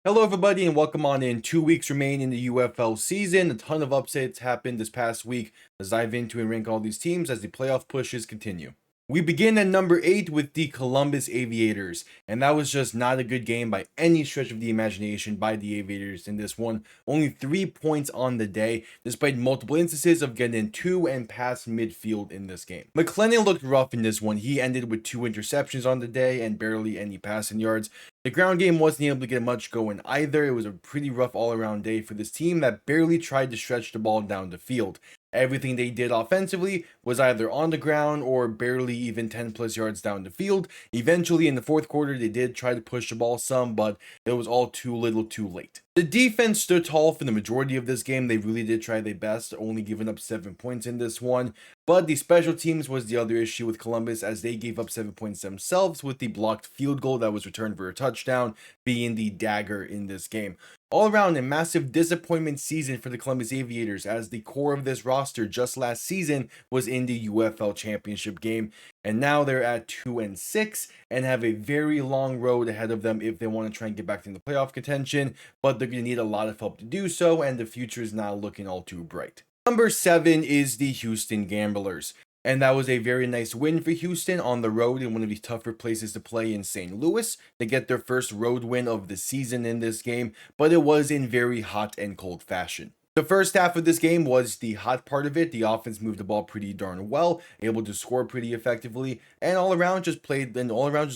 Hello, everybody, and welcome on in. 2 weeks remain in the UFL season. A ton of upsets happened this past week. Let's dive into and rank all these teams as the playoff pushes continue. We begin at number 8 with the Columbus Aviators, and that was just not a good game by any stretch of the imagination by the Aviators in this one. Only 3 points on the day, despite multiple instances of getting to and past midfield in this game. McLennan looked rough in this one. He ended with 2 interceptions on the day and barely any passing yards. The ground game wasn't able to get much going either. It was a pretty rough all-around day for this team that barely tried to stretch the ball down the field. Everything they did offensively was either on the ground or barely even 10 plus yards down the field. Eventually, in the fourth quarter, they did try to push the ball some, but it was all too little too late. The defense stood tall for the majority of this game. They really did try their best, only giving up 7 points in this one. But the special teams was the other issue with Columbus, as they gave up 7 points themselves, with the blocked field goal that was returned for a touchdown being the dagger in this game. All around, a massive disappointment season for the Columbus Aviators, as the core of this roster just last season was in the UFL championship game, and now they're at 2-6 and have a very long road ahead of them if they want to try and get back into playoff contention, but they're going to need a lot of help to do so, and the future is not looking all too bright. Number 7 is the Houston Gamblers. And that was a very nice win for Houston on the road in one of the tougher places to play in St. Louis. They get their first road win of the season in this game, but it was in very hot and cold fashion. The first half of this game was the hot part of it. The offense moved the ball pretty darn well, able to score pretty effectively, and all around just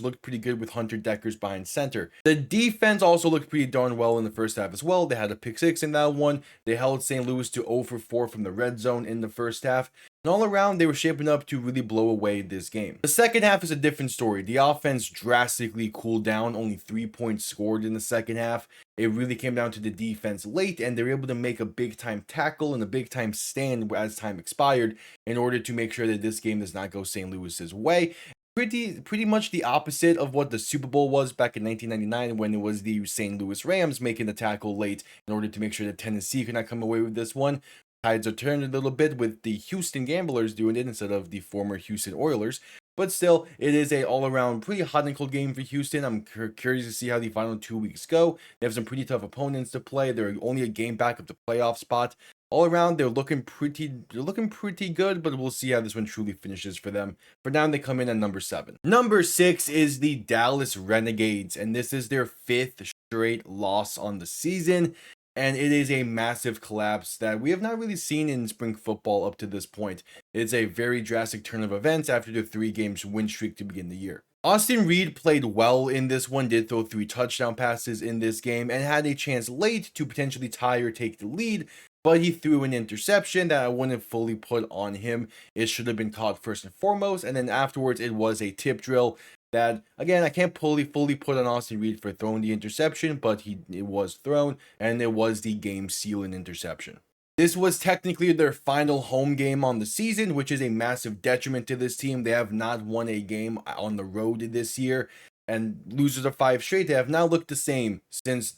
looked pretty good with Hunter Deckers behind center. The defense also looked pretty darn well in the first half as well. They had a pick six in that one. They held St. Louis to 0 for 4 from the red zone in the first half. And all around, they were shaping up to really blow away this game. The second half is a different story. The offense drastically cooled down, only 3 points scored in the second half. It really came down to the defense late, and they were able to make a big time tackle and a big time stand as time expired in order to make sure that this game does not go St. Louis's way. Pretty much the opposite of what the Super Bowl was back in 1999, when it was the St. Louis Rams making the tackle late in order to make sure that Tennessee could not come away with this one. Tides are turned a little bit with the Houston Gamblers doing it instead of the former Houston Oilers. But still, it is a all-around pretty hot and cold game for Houston. I'm curious to see how the final 2 weeks go. They have some pretty tough opponents to play. They're only a game back of the playoff spot. All around, they're looking pretty good, but we'll see how this one truly finishes for them. For now, they come in at number 7. Number 6 is the Dallas Renegades, and this is their 5th straight loss on the season. And it is a massive collapse that we have not really seen in spring football up to this point. It's a very drastic turn of events after the 3-game win streak to begin the year. Austin Reed played well in this one, did throw 3 touchdown passes in this game, and had a chance late to potentially tie or take the lead, but he threw an interception that I wouldn't fully put on him. It should have been caught first and foremost, and then afterwards it was a tip drill that, again, I can't fully put on Austin Reed for throwing the interception, but it was thrown, and it was the game-sealing interception. This was technically their final home game on the season, which is a massive detriment to this team. They have not won a game on the road this year, and losers of 5 straight. They have now looked the same since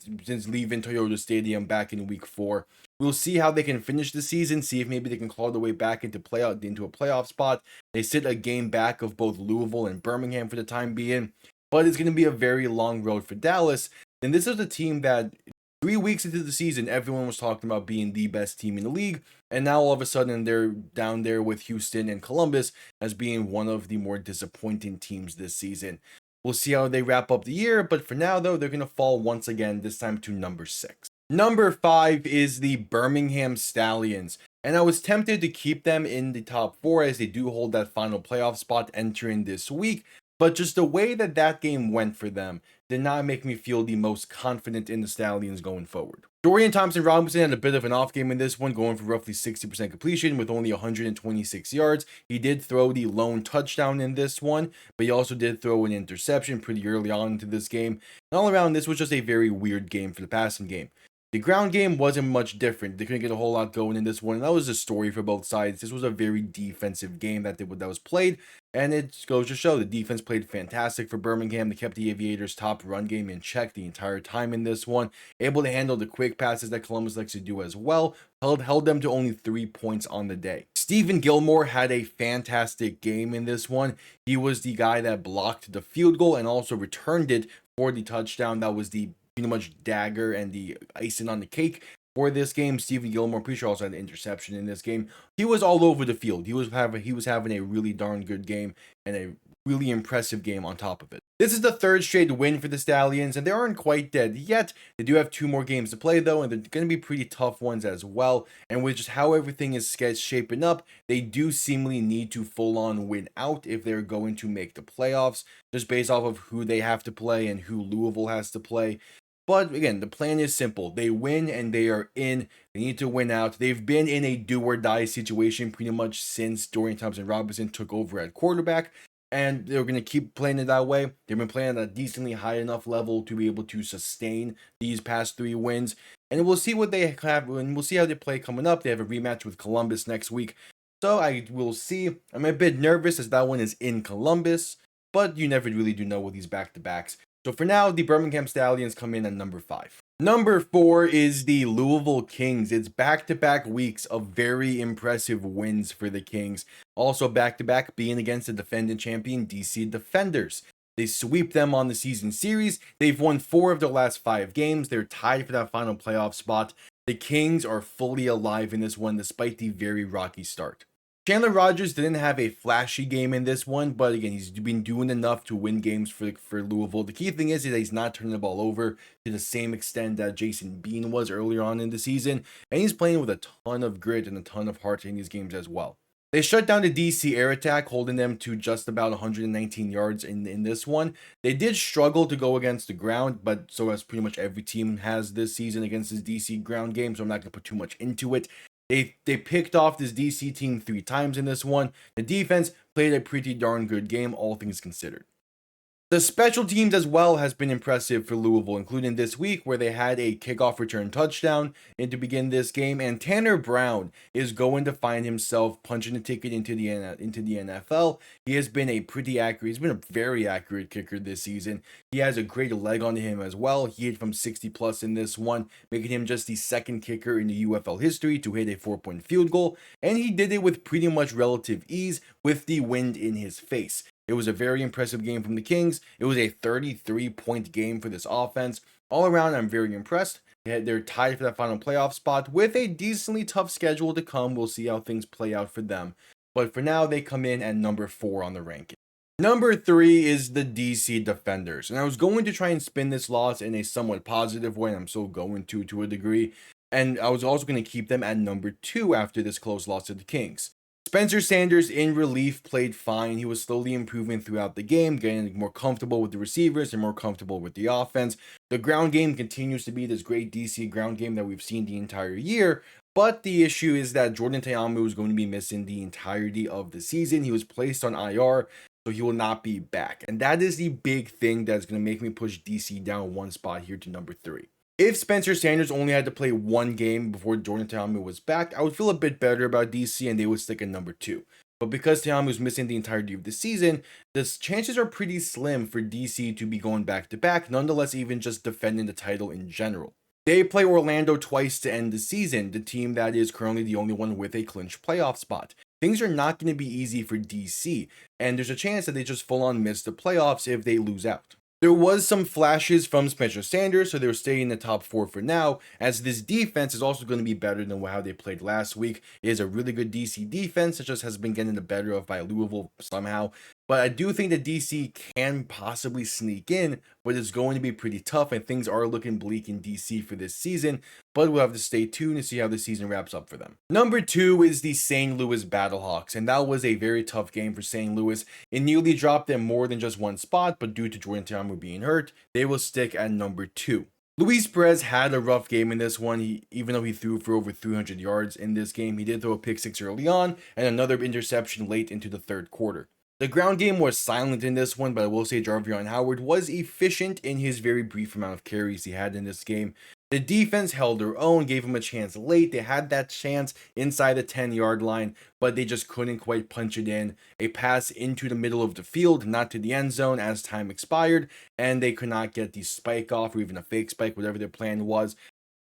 leaving Toyota Stadium back in week 4. We'll see how they can finish the season, see if maybe they can claw their way back into a playoff spot. They sit a game back of both Louisville and Birmingham for the time being, but it's going to be a very long road for Dallas. And this is a team that 3 weeks into the season, everyone was talking about being the best team in the league, and now all of a sudden they're down there with Houston and Columbus as being one of the more disappointing teams this season. We'll see how they wrap up the year, but for now, though, they're going to fall once again, this time to number 6. Number 5 is the Birmingham Stallions, and I was tempted to keep them in the top 4 as they do hold that final playoff spot entering this week, but just the way that game went for them did not make me feel the most confident in the Stallions going forward. Dorian Thompson-Robinson had a bit of an off game in this one, going for roughly 60% completion with only 126 yards. He did throw the lone touchdown in this one, but he also did throw an interception pretty early on into this game. And all around, this was just a very weird game for the passing game. The ground game wasn't much different. They couldn't get a whole lot going in this one. And that was the story for both sides. This was a very defensive game that was played. And it goes to show the defense played fantastic for Birmingham. They kept the Aviators' top run game in check the entire time in this one. Able to handle the quick passes that Columbus likes to do as well. Held them to only 3 points on the day. Stephen Gilmore had a fantastic game in this one. He was the guy that blocked the field goal and also returned it for the touchdown. That was the pretty much dagger and the icing on the cake for this game. Stephen Gilmore, pretty sure, also had an interception in this game. He was all over the field. He was having a really darn good game and a really impressive game on top of it. This is the third straight win for the Stallions, and they aren't quite dead yet. They do have 2 more games to play, though, and they're going to be pretty tough ones as well. And with just how everything is shaping up, they do seemingly need to full-on win out if they're going to make the playoffs, just based off of who they have to play and who Louisville has to play. But again, the plan is simple. They win and they are in. They need to win out. They've been in a do or die situation pretty much since Dorian Thompson-Robinson took over at quarterback. And they're going to keep playing it that way. They've been playing at a decently high enough level to be able to sustain these past 3 wins. And we'll see what they have, and we'll see how they play coming up. They have a rematch with Columbus next week. So I will see. I'm a bit nervous as that one is in Columbus, but you never really do know with these back-to-backs. So for now, the Birmingham Stallions come in at number 5. Number 4 is the Louisville Kings. It's back-to-back weeks of very impressive wins for the Kings. Also back-to-back being against the defending champion DC Defenders. They sweep them on the season series. They've won 4 of their last 5 games. They're tied for that final playoff spot. The Kings are fully alive in this one despite the very rocky start. Chandler Rogers didn't have a flashy game in this one, but again, he's been doing enough to win games for Louisville. The key thing is that he's not turning the ball over to the same extent that Jason Bean was earlier on in the season, and he's playing with a ton of grit and a ton of heart in these games as well. They shut down the DC air attack, holding them to just about 119 yards in this one. They did struggle to go against the ground, but so as pretty much every team has this season against this DC ground game, so I'm not going to put too much into it. They picked off this DC team 3 times in this one. The defense played a pretty darn good game, all things considered. The special teams as well has been impressive for Louisville, including this week where they had a kickoff return touchdown to begin this game, and Tanner Brown is going to find himself punching a ticket into the NFL. He has been he's been a very accurate kicker this season. He has a great leg on him as well. He hit from 60 plus in this one, making him just the 2nd kicker in the UFL history to hit a 4-point field goal, and he did it with pretty much relative ease with the wind in his face. It was a very impressive game from the Kings. It was a 33-point game for this offense. All around, I'm very impressed. They're tied for that final playoff spot with a decently tough schedule to come. We'll see how things play out for them. But for now, they come in at number 4 on the ranking. Number 3 is the DC Defenders. And I was going to try and spin this loss in a somewhat positive way. And I'm still going to a degree. And I was also going to keep them at number 2 after this close loss to the Kings. Spencer Sanders in relief played fine. He was slowly improving throughout the game, getting more comfortable with the receivers and more comfortable with the offense. The ground game continues to be this great DC ground game that we've seen the entire year, but the issue is that Jordan Ta'amu is going to be missing the entirety of the season. He was placed on IR, so he will not be back. And that is the big thing that's going to make me push DC down 1 spot here to number 3. If Spencer Sanders only had to play 1 game before Jordan Ta'amu was back, I would feel a bit better about DC and they would stick at number 2. But because Ta'amu is missing the entirety of the season, the chances are pretty slim for DC to be going back-to-back, nonetheless even just defending the title in general. They play Orlando twice to end the season, the team that is currently the only one with a clinch playoff spot. Things are not going to be easy for DC, and there's a chance that they just full-on miss the playoffs if they lose out. There was some flashes from Spencer Sanders, so they're staying in the top 4 for now, as this defense is also going to be better than how they played last week. It is a really good DC defense that just has been getting the better of by Louisville somehow. But I do think that DC can possibly sneak in, but it's going to be pretty tough, and things are looking bleak in DC for this season, but we'll have to stay tuned to see how the season wraps up for them. Number 2 is the St. Louis Battlehawks, and that was a very tough game for St. Louis. It nearly dropped them more than just 1 spot, but due to Jordan Ta'amu being hurt, they will stick at number 2. Luis Perez had a rough game in this one. Even though he threw for over 300 yards in this game, he did throw a pick 6 early on and another interception late into the 3rd quarter. The ground game was silent in this one, but I will say Jarvion Howard was efficient in his very brief amount of carries he had in this game. The defense held their own, gave him a chance late. They had that chance inside the 10-yard line, but they just couldn't quite punch it in. A pass into the middle of the field, not to the end zone as time expired, and they could not get the spike off or even a fake spike, whatever their plan was.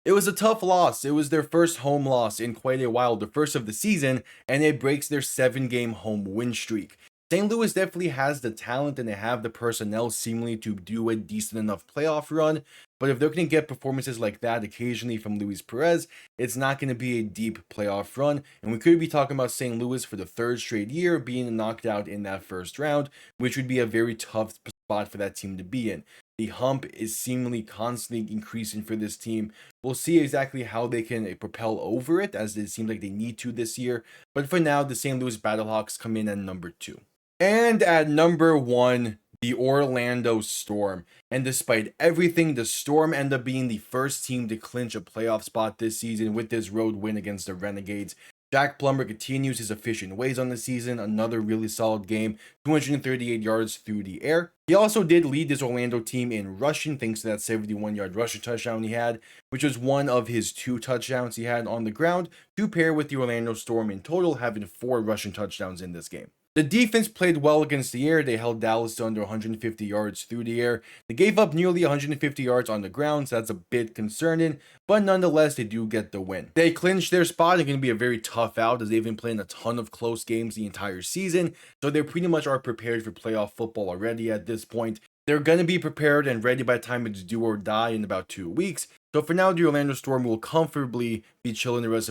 It was a tough loss. It was their first home loss in quite a while, the first of the season, and it breaks their 7-game home win streak. St. Louis definitely has the talent and they have the personnel seemingly to do a decent enough playoff run, But if they're going to get performances like that occasionally from Luis Perez, it's not going to be a deep playoff run. And we could be talking about St. Louis for the third straight year being knocked out in that first round, which would be a very tough spot for that team to be in. The hump is seemingly constantly increasing for this team. We'll see exactly how they can propel over it, as it seems like they need to this year. But for now, the St. Louis Battlehawks come in at number 2. And at number 1, the Orlando Storm. And despite everything, the Storm end up being the first team to clinch a playoff spot this season with this road win against the Renegades. Jack Plummer continues his efficient ways on the season, another really solid game, 238 yards through the air. He also did lead this Orlando team in rushing thanks to that 71-yard rushing touchdown he had, which was one of his 2 touchdowns he had on the ground, to pair with the Orlando Storm in total having 4 rushing touchdowns in this game. The defense played well against the air. They held Dallas to under 150 yards through the air. They gave up nearly 150 yards on the ground, so that's a bit concerning, but nonetheless, they do get the win. They clinched their spot and going to be a very tough out, as they've been playing a ton of close games the entire season, so they pretty much are prepared for playoff football already at this point. They're going to be prepared and ready by the time it's do or die in about 2 weeks. So for now, the Orlando Storm will comfortably be chilling the rest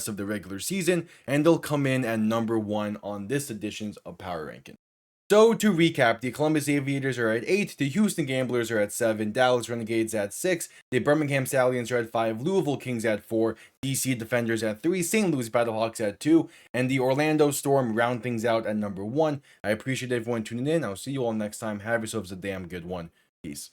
of the regular season, and they'll come in at number 1 on this edition's of Power Ranking. So to recap, the Columbus Aviators are at 8, the Houston Gamblers are at 7, Dallas Renegades at 6, the Birmingham Stallions are at 5, Louisville Kings at 4, DC Defenders at 3, St. Louis Battlehawks at 2, and the Orlando Storm round things out at number 1. I appreciate everyone tuning in. I'll see you all next time. Have yourselves a damn good one. Peace.